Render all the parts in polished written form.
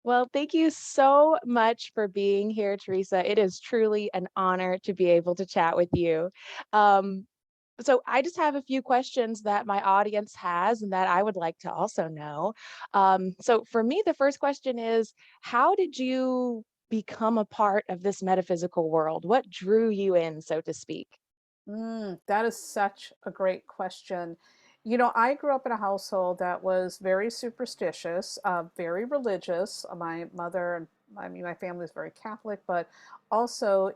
Well, thank you so much for being here, Theresa. It is truly an honor to be able to chat with you. Um, so I just have a few questions that my audience has and that I would like to also know. So for me, the first question is, how did you become a part of this metaphysical world? What drew you in, so to speak? That is such a great question. I grew up in a household that was very superstitious, very religious. My mother, and I mean, my family is very Catholic, but also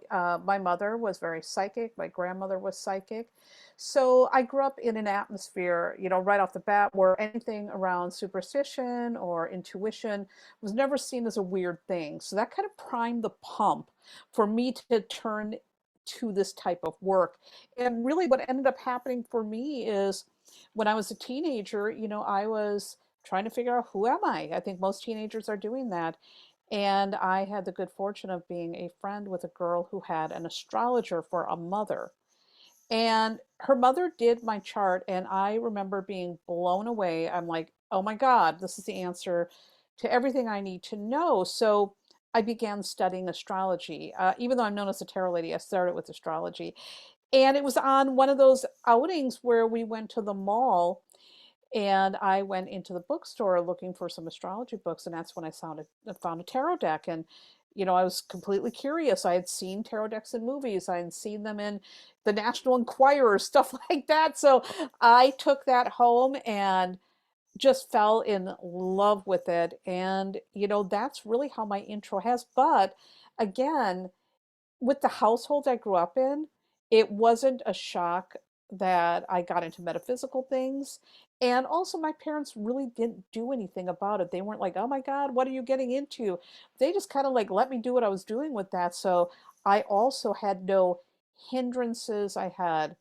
my mother was very psychic. My grandmother was psychic. So I grew up in an atmosphere, right off the bat, where anything around superstition or intuition was never seen as a weird thing. So that kind of primed the pump for me to turn to this type of work. And really what ended up happening for me is when I was a teenager, I was trying to figure out, who am I? I think most teenagers are doing that. And I had the good fortune of being a friend with a girl who had an astrologer for a mother. And her mother did my chart, and I remember being blown away. I'm like, oh my God, this is the answer to everything I need to know. So I began studying astrology. Even though I'm known as a tarot lady, I started with astrology. And it was on one of those outings where we went to the mall, and I went into the bookstore looking for some astrology books, and that's when I found a tarot deck. And I was completely curious. I had seen tarot decks in movies. I had seen them in the National Enquirer, stuff like that. So I took that home and just fell in love with it. And that's really how my intro has. But again, with the household I grew up in, it wasn't a shock that I got into metaphysical things. And also, my parents really didn't do anything about it. They weren't like, oh my God, what are you getting into? They just kind of like let me do what I was doing with that. So I also had no hindrances. I had,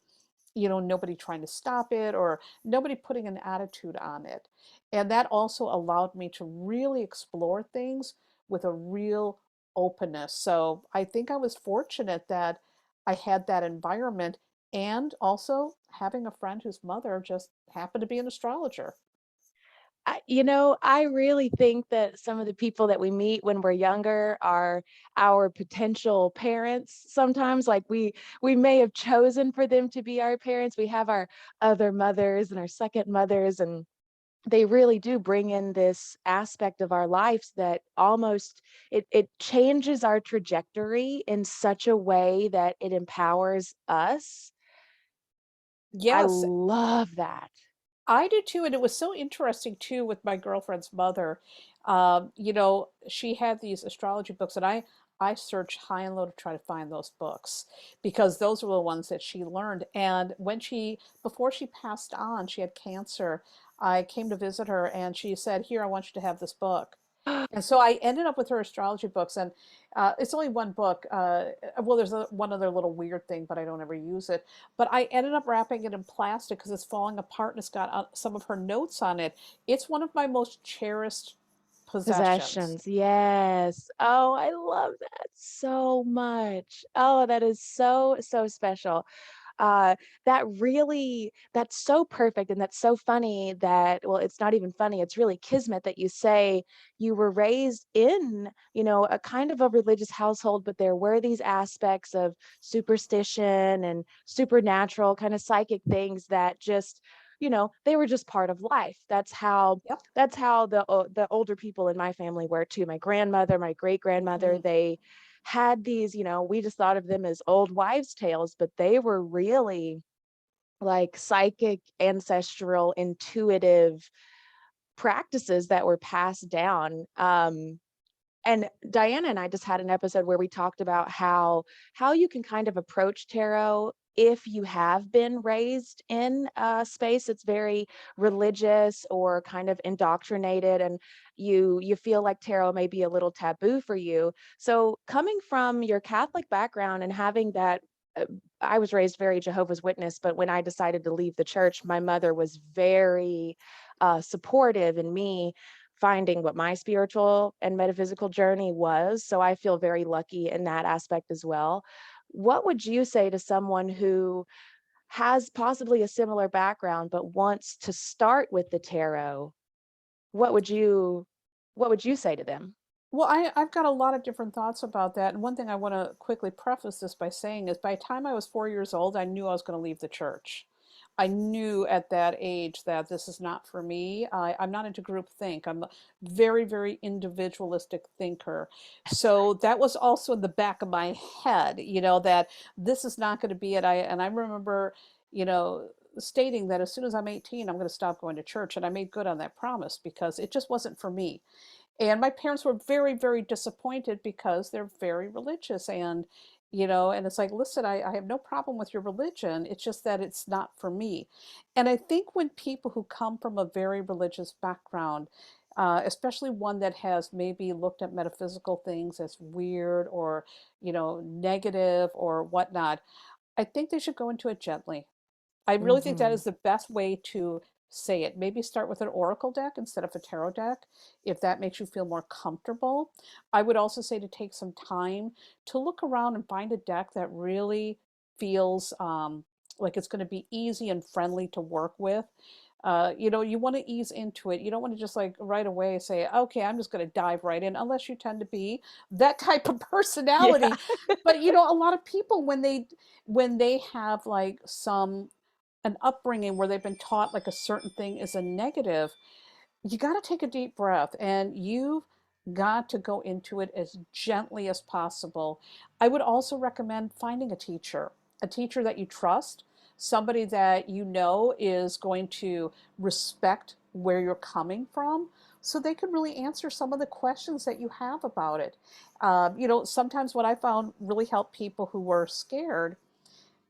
nobody trying to stop it or nobody putting an attitude on it. And that also allowed me to really explore things with a real openness. So I think I was fortunate that I had that environment and also having a friend whose mother just happened to be an astrologer. I really think that some of the people that we meet when we're younger are our potential parents. Sometimes, like we may have chosen for them to be our parents. We have our other mothers and our second mothers, and they really do bring in this aspect of our lives that almost it changes our trajectory in such a way that it empowers us. I Yes, love that. I did too, and it was so interesting too with my girlfriend's mother. She had these astrology books, and I searched high and low to try to find those books because those were the ones that she learned. And before she passed on, she had cancer. I came to visit her, and she said, "Here, I want you to have this book." And so I ended up with her astrology books, and it's only one book. Well, there's one other little weird thing, but I don't ever use it. But I ended up wrapping it in plastic because it's falling apart and it's got some of her notes on it. It's one of my most cherished possessions. Possessions, yes. Oh, I love that so much. Oh, that is so, so special. That's so perfect, and that's so funny that, well, it's not even funny, it's really kismet that you say you were raised in, a kind of a religious household, but there were these aspects of superstition and supernatural kind of psychic things that just, they were just part of life. Yep. That's how the older people in my family were too. My grandmother, my great grandmother, Mhm. they had these, we just thought of them as old wives' tales, but they were really like psychic, ancestral, intuitive practices that were passed down. And Diana and I just had an episode where we talked about how you can kind of approach tarot if you have been raised in a space that's very religious or kind of indoctrinated, and you feel like tarot may be a little taboo for you. So coming from your Catholic background and having that, uh, I was raised very Jehovah's Witness, but when I decided to leave the church, my mother was very supportive in me finding what my spiritual and metaphysical journey was. So I feel very lucky in that aspect as well. What would you say to someone who has possibly a similar background but wants to start with the tarot? What would you what would you say to them? Well, I've got a lot of different thoughts about that. And one thing I want to quickly preface this by saying is by the time I was 4 years old, I knew I was going to leave the church. I knew at that age that this is not for me. I'm not into group think. I'm a very, very individualistic thinker. That's So that was also in the back of my head, that this is not going to be it. And I remember, you know, stating that as soon as I'm 18, I'm going to stop going to church. And I made good on that promise because it just wasn't for me. And my parents were very, very disappointed because they're very religious. And it's like, listen, I have no problem with your religion. It's just that it's not for me. And I think when people who come from a very religious background, especially one that has maybe looked at metaphysical things as weird or, negative or whatnot, I think they should go into it gently. I really think that hmm is the best way to say it. Maybe start with an oracle deck instead of a tarot deck, if that makes you feel more comfortable. I would also say to take some time to look around and find a deck that really feels like it's going to be easy and friendly to work with. You want to ease into it. You don't want to just like right away say, okay, I'm just going to dive right in, unless you tend to be that type of Yeah. personality. But a lot of people when they have like some an upbringing where they've been taught like a certain thing is a negative, you got to take a deep breath and you've got to go into it as gently as possible. I would also recommend finding a teacher that you trust, somebody that you know is going to respect where you're coming from so they can really answer some of the questions that you have about it. Sometimes what I found really helped people who were scared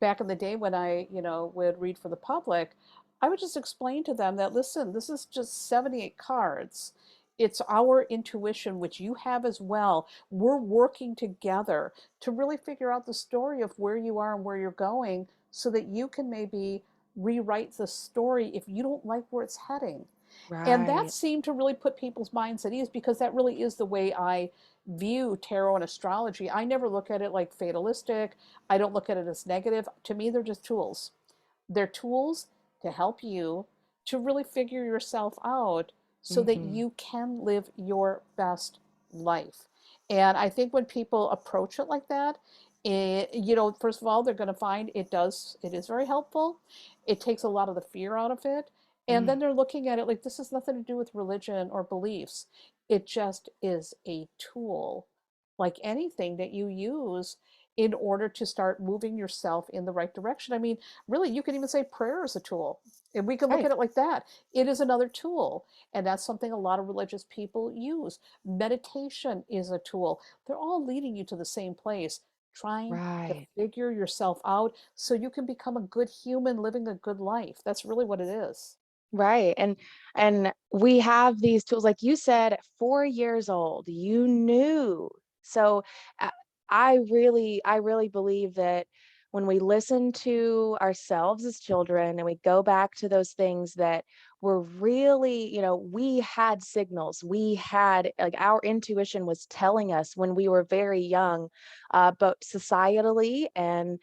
back in the day when I, would read for the public, I would just explain to them that, listen, this is just 78 cards. It's our intuition, which you have as well. We're working together to really figure out the story of where you are and where you're going so that you can maybe rewrite the story if you don't like where it's heading. And that Right. seemed to really put people's minds at ease because that really is the way I view tarot and astrology. I never look at it like fatalistic. I don't look at it as negative. To me, they're just tools. They're tools to help you to really figure yourself out so that hmm you can live your best life. And I think when people approach it like that, first of all, they're going to find it is very helpful. It takes a lot of the fear out of it. And then they're looking at it like this has nothing to do with religion or beliefs. It just is a tool, like anything that you use in order to start moving yourself in the right direction. I mean, really, you can even say prayer is a tool. And we can look Right. at it like that. It is another tool. And that's something a lot of religious people use. Meditation is a tool. They're all leading you to the same place, trying to Right. figure yourself out so you can become a good human living a good life. That's really what it is. Right. And we have these tools, like you said, at 4 years old, you knew. So uh, I really believe that when we listen to ourselves as children and we go back to those things that were really, we had signals. We had like our intuition was telling us when we were very young, but societally and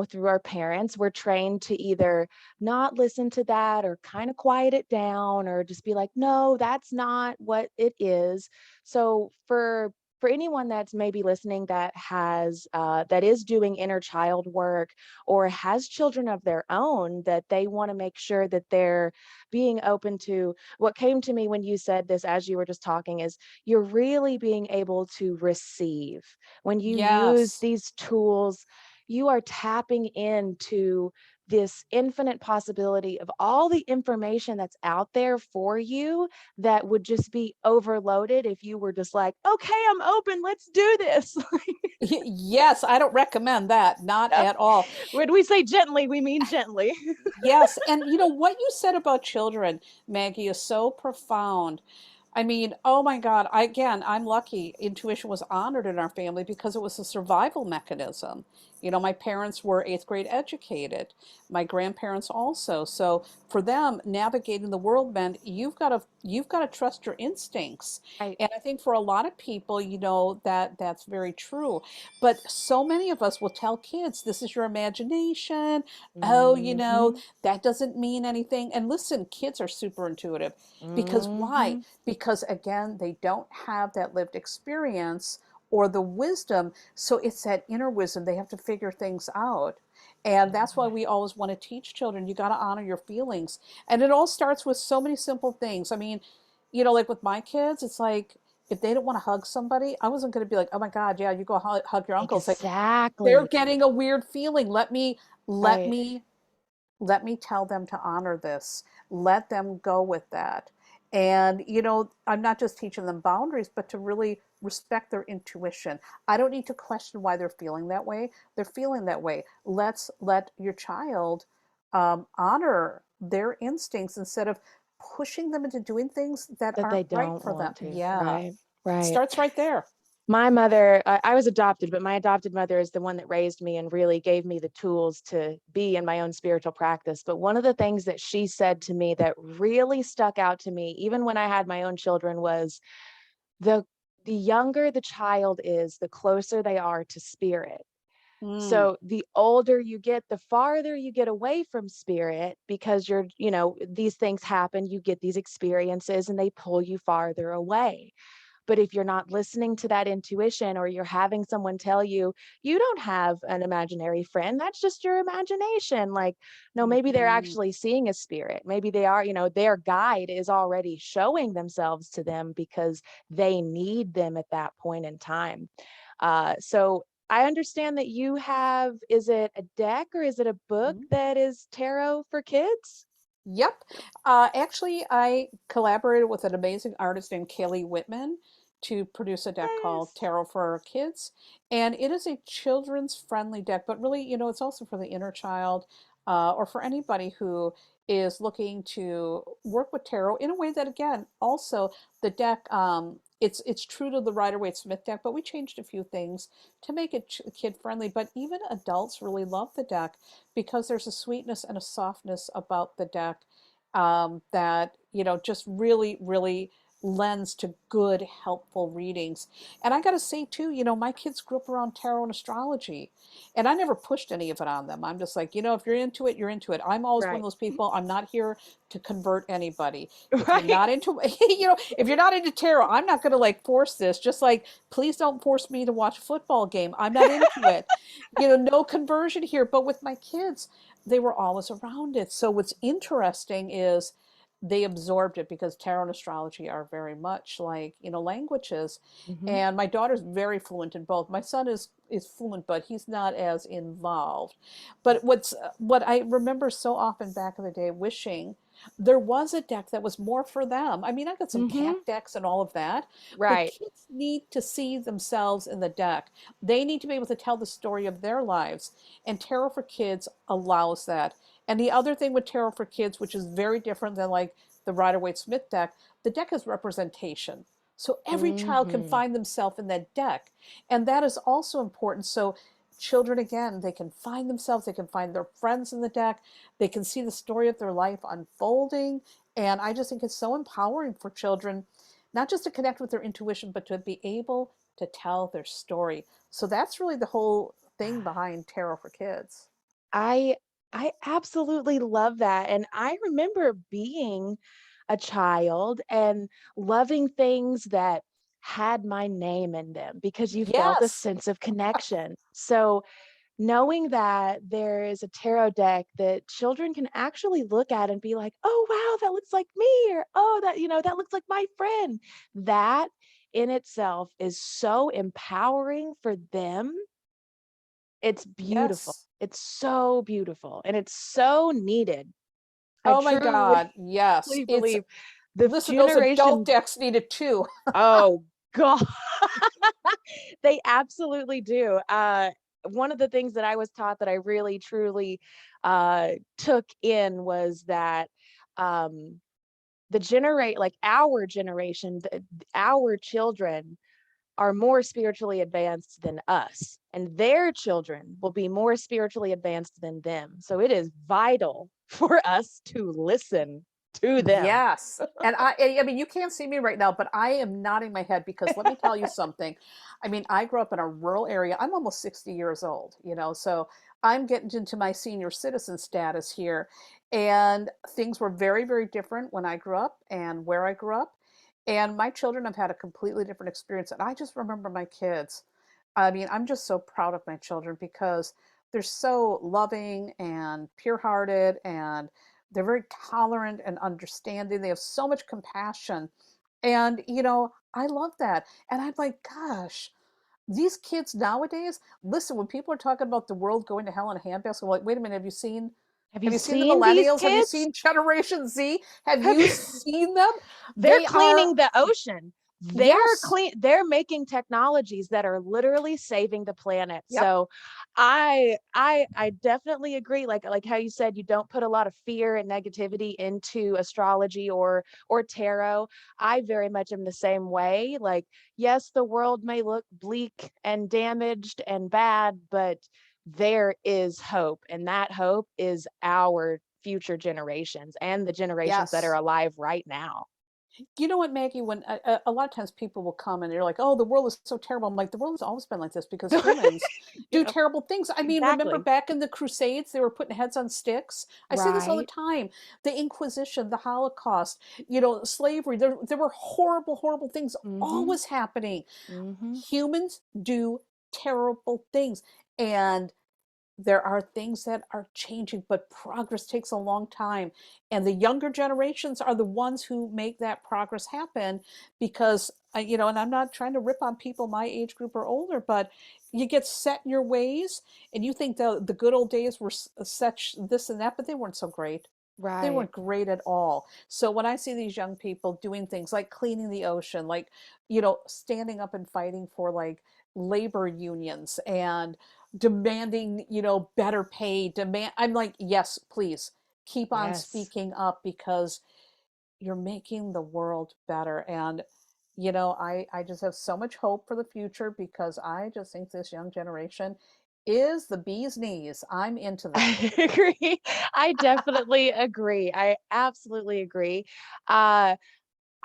through our parents, we're trained to either not listen to that or kind of quiet it down or just be like, no, that's not what it is. So for anyone that's maybe listening that is doing inner child work or has children of their own, that they want to make sure that they're being open to what came to me when you said this as you were just talking is you're really being able to receive when you use Yes. these tools. You are tapping into this infinite possibility of all the information that's out there for you that would just be overloaded if you were just like, okay, I'm open, let's do this. Yes, I don't recommend that, not No. at all. When we say gently, we mean gently. Yes, and what you said about children, Maggie, is so profound. I mean, oh my God, I'm lucky. Intuition was honored in our family because it was a survival mechanism. My parents were eighth grade educated, my grandparents also. So for them, navigating the world meant you've got to trust your instincts. Right. And I think for a lot of people, that's very true. But so many of us will tell kids, this is your imagination. Oh, Mhm. that doesn't mean anything. And listen, kids are super intuitive. Because why? Mhm. Because again, they don't have that lived experience or the wisdom. So it's that inner wisdom. They have to figure things out. And that's why Yeah. we always want to teach children, you got to honor your feelings. And it all starts with so many simple things. I mean, like with my kids, it's like if they don't want to hug somebody, I wasn't going to be like, oh my God, yeah, you go hug your uncle. It's like they're Exactly. getting a weird feeling. Let Right. me let me tell them to honor this. Let them go with that. And, I'm not just teaching them boundaries, but to really respect their intuition. I don't need to question why they're feeling that way. They're feeling that way. Let's let your child honor their instincts instead of pushing them into doing things that That aren't they right don't for them. want to. Yeah. Right. It Right. starts right there. My mother, I was adopted, but my adopted mother is the one that raised me and really gave me the tools to be in my own spiritual practice. But one of the things that she said to me that really stuck out to me, even when I had my own children, was the the younger the child is, the closer they are to spirit. Mm, So the older you get, the farther you get away from spirit because these things happen, you get these experiences and they pull you farther away. But if you're not listening to that intuition or you're having someone tell you, you don't have an imaginary friend, that's just your imagination. Like, no, maybe they're mhm, actually seeing a spirit. Maybe they are, their guide is already showing themselves to them because they need them at that point in time. So I understand that you have, is it a deck or is it a book mhm. that is tarot for kids? Yep. Actually, I collaborated with an amazing artist named Kaylee Whitman to produce a deck called Yes. Tarot for Kids. And it is a children's friendly deck, but really, it's also for the inner child or for anybody who is looking to work with tarot in a way that, again, also the deck, it's true to the Rider-Waite-Smith deck, but we changed a few things to make it kid friendly. But even adults really love the deck because there's a sweetness and a softness about the deck that just really, really lends to good, helpful readings. And I got to say too, my kids grew up around tarot and astrology, and I never pushed any of it on them. I'm just like, if you're into it, you're into it. I'm always one of Right. those people. I'm not here to convert anybody. If you're Right. not into, if you're not into tarot, I'm not going to like force this. Just like, please don't force me to watch a football game. I'm not into it. No conversion here. But with my kids, they were always around it. So what's interesting is they absorbed it because tarot and astrology are very much like, languages. Hmm. And my daughter's very fluent in both. My son is fluent, but he's not as involved. But what I remember so often back in the day wishing there was a deck that was more for them. I mean, I got some cat Hmm. decks and all of that, but Right. kids need to see themselves in the deck. They need to be able to tell the story of their lives. And Tarot for Kids allows that. And the other thing with Tarot for Kids, which is very different than like the Rider-Waite-Smith deck, the deck is representation. So every child can Hmm. find themselves in that deck. And that is also important. So children, again, they can find themselves, they can find their friends in the deck, they can see the story of their life unfolding. And I just think it's so empowering for children, not just to connect with their intuition, but to be able to tell their story. So that's really the whole thing behind Tarot for Kids. I I absolutely love that, and I remember being a child and loving things that had my name in them because you felt a Yes. sense of connection. So, knowing that there is a tarot deck that children can actually look at and be like, "Oh, wow, that looks like me," or, "Oh, that looks like my friend." That in itself is so empowering for them. It's beautiful. Yes. It's so beautiful, and it's so needed. I Oh my truly God. Yes. It's believe the listen, those adult generation. decks need it too. Oh god. They absolutely do. One of the things that I was taught that I really truly, took in was that, the generate like, our generation, our children are more spiritually advanced than us, and their children will be more spiritually advanced than them. So it is vital for us to listen to them. Yes. And I mean, you can't see me right now, but I am nodding my head because let me tell you something. I mean, I grew up in a rural area. I'm almost 60 years old, so I'm getting into my senior citizen status here. And things were very, very different when I grew up and where I grew up. And my children have had a completely different experience. And I just remember my kids. I mean, I'm just so proud of my children because they're so loving and pure-hearted, and they're very tolerant and understanding. They have so much compassion. And, I love that. And I'm like, gosh, these kids nowadays, listen, when people are talking about the world going to hell in a handbasket, I'm like, wait a minute, Have you have you seen the seen these millennials? Have you kids? seen Generation Z? Have Have you you, seen them? they're They are, cleaning the ocean. yes. They're making technologies that are literally saving the planet. Yep. So I definitely agree, like how you said you don't put a lot of fear and negativity into astrology or tarot. I very much am the same way. Like, yes, the world may look bleak and damaged and bad, but there is hope, and that hope is our future generations and the generations that are Yes. alive right now. You know what, Maggie? When a lot of times people will come and they're like, "Oh, the world is so terrible." I'm like, "The world has always been like this because humans do Yep, terrible things." I mean, remember exactly. back in the Crusades, they were putting heads on sticks. I say this all the Right. time: the Inquisition, the Holocaust, slavery. There were horrible, horrible things Mhm. always happening. Mhm. Humans do terrible things, and there are things that are changing, but progress takes a long time. And the younger generations are the ones who make that progress happen because, and I'm not trying to rip on people my age group or older, but you get set in your ways and you think the good old days were such this and that, but they weren't so great. They Right. weren't great at all. So when I see these young people doing things like cleaning the ocean, like, standing up and fighting for like labor unions and demanding, better pay, I'm like, yes, please keep on Yes. speaking up because you're making the world better. And, I just have so much hope for the future because I just think this young generation is the bee's knees. I'm into them. I agree. I definitely agree. I absolutely agree. Uh,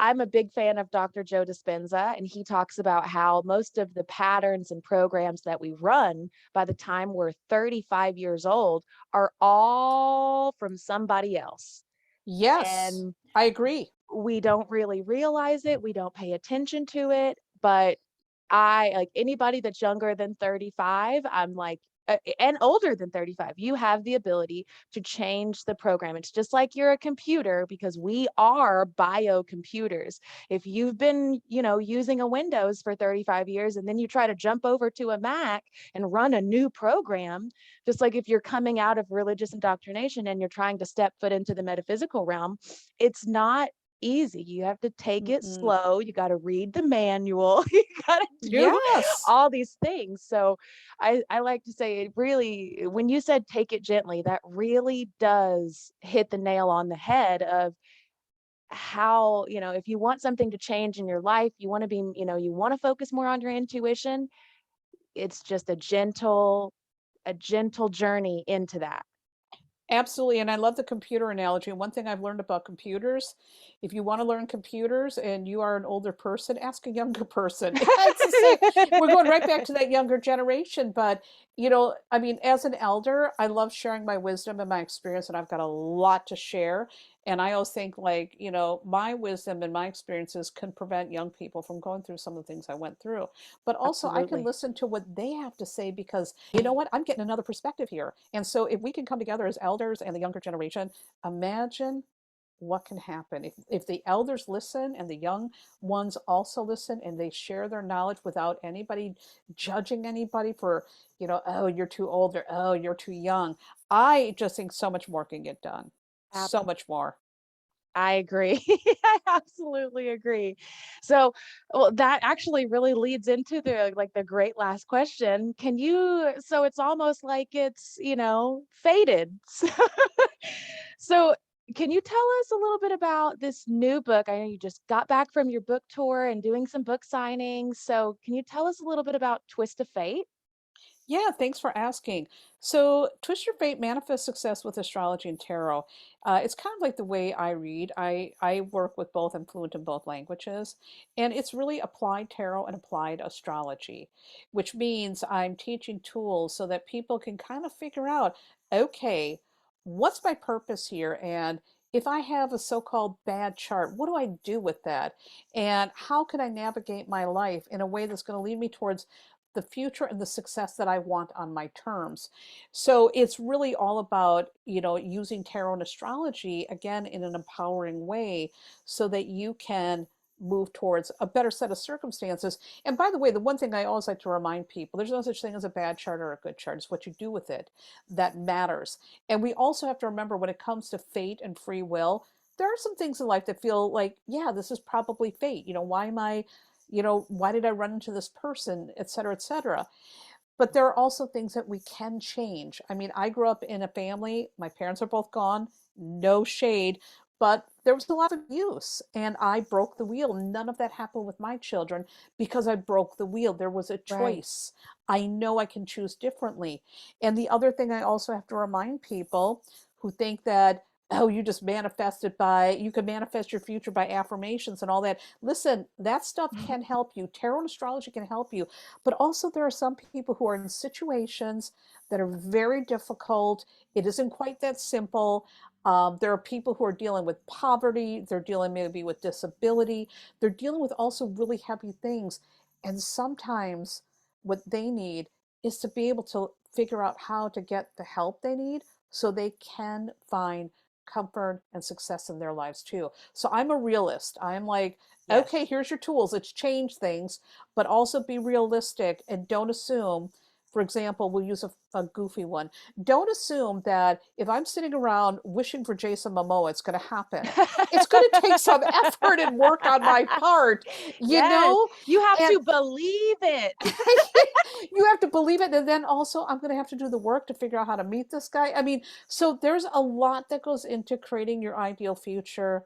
I'm a big fan of Dr. Joe Dispenza, and he talks about how most of the patterns and programs that we run by the time we're 35 years old are all from somebody else. Yes, And I agree. we don't really realize it, we don't pay attention to it, but I like anybody that's younger than 35, I'm like, and older than 35, you have the ability to change the program. It's just like you're a computer because we are biocomputers. If you've been, using a Windows for 35 years and then you try to jump over to a Mac and run a new program, just like if you're coming out of religious indoctrination and you're trying to step foot into the metaphysical realm, it's not easy. You have to take it Mm-mm. slow. You got to read the manual. You got to do Yes, all these things. So I like to say it really, when you said take it gently, that really does hit the nail on the head of how, if you want something to change in your life, you want to be, you want to focus more on your intuition. It's just a gentle journey into that. absolutely. And I love the computer analogy. And one thing I've learned about computers, if you want to learn computers and you are an older person, ask a younger person. It's the same. We're going right back to that younger generation. But, I mean, as an elder, I love sharing my wisdom and my experience, and I've got a lot to share. And I always think, like, my wisdom and my experiences can prevent young people from going through some of the things I went through. But also, I can Absolutely. listen to what they have to say because you know what? I'm getting another perspective here. And so, if we can come together as elders and the younger generation, imagine what can happen if the elders listen and the young ones also listen and they share their knowledge without anybody judging anybody for, oh, you're too old or oh, you're too young. I just think so much more can get done. So much more. I agree. I absolutely agree. So, well, that actually really leads into the great last question. So it's almost like it's, fated. So can you tell us a little bit about this new book? I know you just got back from your book tour and doing some book signings. So, can you tell us a little bit about Twist of Fate? Yeah, thanks for asking. So, Twist Your Fate Manifest Success with Astrology and Tarot. It's kind of like the way I read. I work with both, I'm fluent in both languages, and it's really applied tarot and applied astrology, which means I'm teaching tools so that people can kind of figure out, okay, what's my purpose here? And if I have a so-called bad chart, what do I do with that? And how can I navigate my life in a way that's going to lead me towards the future and the success that I want on my terms. So it's really all about, using tarot and astrology again in an empowering way so that you can move towards a better set of circumstances. And by the way, the one thing I always like to remind people, there's no such thing as a bad chart or a good chart. It's what you do with it that matters. And we also have to remember when it comes to fate and free will, there are some things in life that feel like, yeah, this is probably fate. Why am I why did I run into this person, et cetera, et cetera. But there are also things that we can change. I mean, I grew up in a family, my parents are both gone, no shade, but there was a lot of abuse and I broke the wheel. None of that happened with my children because I broke the wheel. There was a Right. choice. I know I can choose differently. And the other thing I also have to remind people who think that, oh, you can manifest your future by affirmations and all that. Listen, that stuff can help you. Tarot and astrology can help you. But also, there are some people who are in situations that are very difficult. It isn't quite that simple. There are people who are dealing with poverty, they're dealing maybe with disability, they're dealing with also really heavy things. And sometimes what they need is to be able to figure out how to get the help they need so they can find comfort and success in their lives too. So I'm a realist. I'm like, okay, Yes. here's your tools. Let's change things, but also be realistic and don't assume. For example, we'll use a goofy one. Don't assume that if I'm sitting around wishing for Jason Momoa, it's going to happen. It's going to take some effort and work on my part, you Yes, know? you have And to believe it. you have to believe it. And then also, I'm going to have to do the work to figure out how to meet this guy. I mean, so there's a lot that goes into creating your ideal future,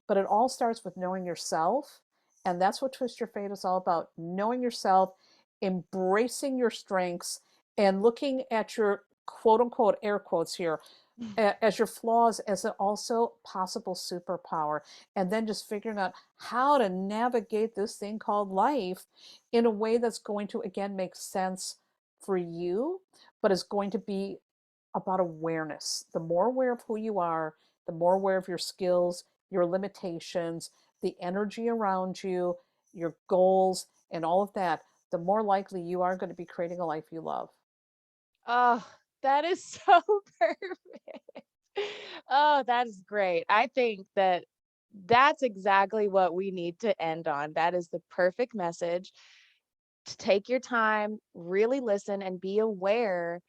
but it all starts with knowing yourself. And that's what Twist Your Fate is all about, knowing yourself, embracing your strengths, and looking at your quote unquote air quotes here as your flaws as an also possible superpower, and then just figuring out how to navigate this thing called life in a way that's going to again make sense for you, but is going to be about awareness. The more aware of who you are, the more aware of your skills, your limitations, the energy around you, your goals, and all of that, the more likely you are going to be creating a life you love. Oh, that is so perfect. Oh, that is great. I think that that's exactly what we need to end on. That is the perfect message to take your time, really listen, and be aware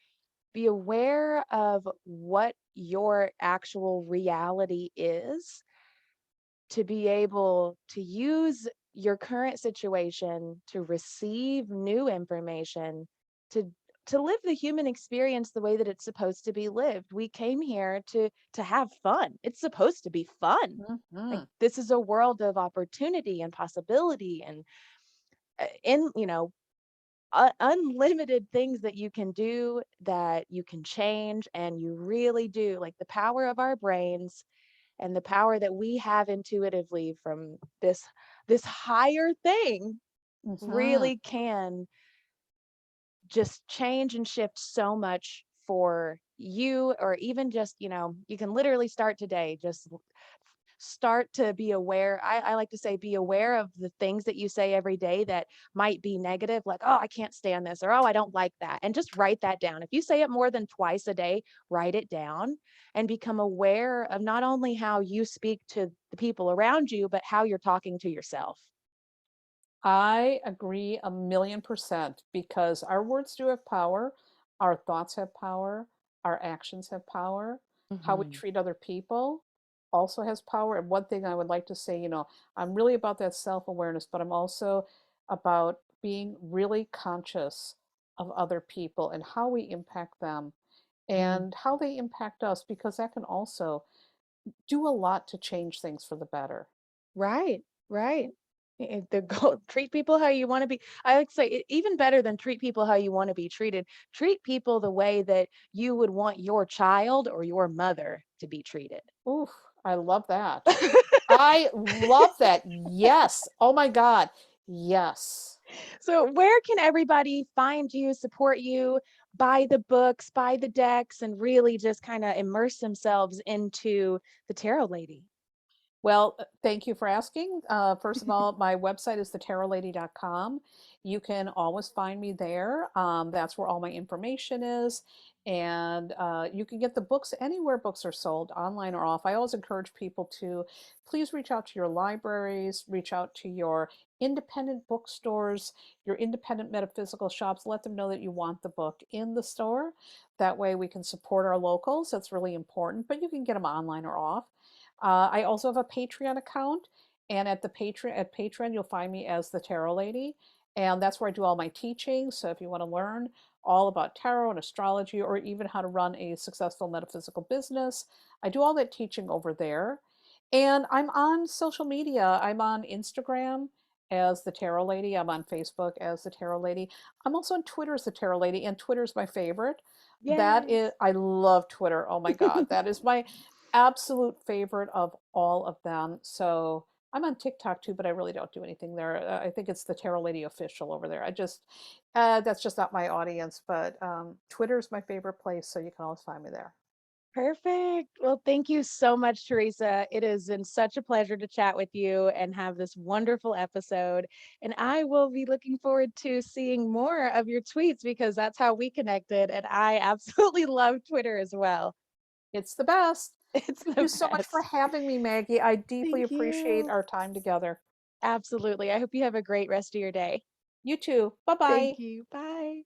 of what your actual reality is to be able to use your current situation to receive new information to live the human experience the way that it's supposed to be lived. We came here to have fun. It's supposed to be fun. Like Mhm. this is a world of opportunity and possibility and in unlimited things that you can do, that you can change, and you really do, like the power of our brains and the power that we have intuitively from this higher thing Mhm. really can just change and shift so much for you. Or even just, you can literally start today, just start to be aware. I like to say, be aware of the things that you say every day that might be negative, like, oh, I can't stand this, or oh, I don't like that. And just write that down. If you say it more than twice a day, write it down and become aware of not only how you speak to the people around you, but how you're talking to yourself. I agree 1,000,000% because our words do have power, our thoughts have power, our actions have power, how we Hmm. treat other people also has power. And one thing I would like to say, I'm really about that self awareness, but I'm also about being really conscious of other people and how we impact them Mm. and how they impact us because that can also do a lot to change things for the better. Right, right. The goal, treat people how you want to be. I like to say even better than treat people how you want to be treated. Treat people the way that you would want your child or your mother to be treated. Oof, I love that. I love that. Yes. Oh my God. Yes. So, where can everybody find you, support you, buy the books, buy the decks, and really just kind of immerse themselves into the tarot lady? Well, thank you for asking. First of all, my website is thetarotlady.com. You can always find me there. That's where all my information is. And you can get the books anywhere books are sold, online or off. I always encourage people to please reach out to your libraries, reach out to your independent bookstores, your independent metaphysical shops. Let them know that you want the book in the store. That way we can support our locals. That's really important. But you can get them online or off. I also have a Patreon account, and at Patreon you'll find me as the Tarot Lady, and that's where I do all my teaching. So if you want to learn all about tarot and astrology, or even how to run a successful metaphysical business, I do all that teaching over there. And I'm on social media. I'm on Instagram as the Tarot Lady. I'm on Facebook as the Tarot Lady. I'm also on Twitter as the Tarot Lady, and Twitter's my favorite. That Yes. is, I love Twitter. Oh my God, that is my absolute favorite of all of them. So I'm on TikTok too, but I really don't do anything there. I think it's the Tarot Lady official over there. That's just not my audience. But Twitter is my favorite place, so you can always find me there. Perfect. Well, thank you so much, Teresa. It has been such a pleasure to chat with you and have this wonderful episode. And I will be looking forward to seeing more of your tweets because that's how we connected. And I absolutely love Twitter as well. It's the best. It's Thank the you so much for best. having me, Maggie. I deeply Thank appreciate you. our time together. Absolutely. I hope you have a great rest of your day. You too. Bye Thank bye. you. Bye.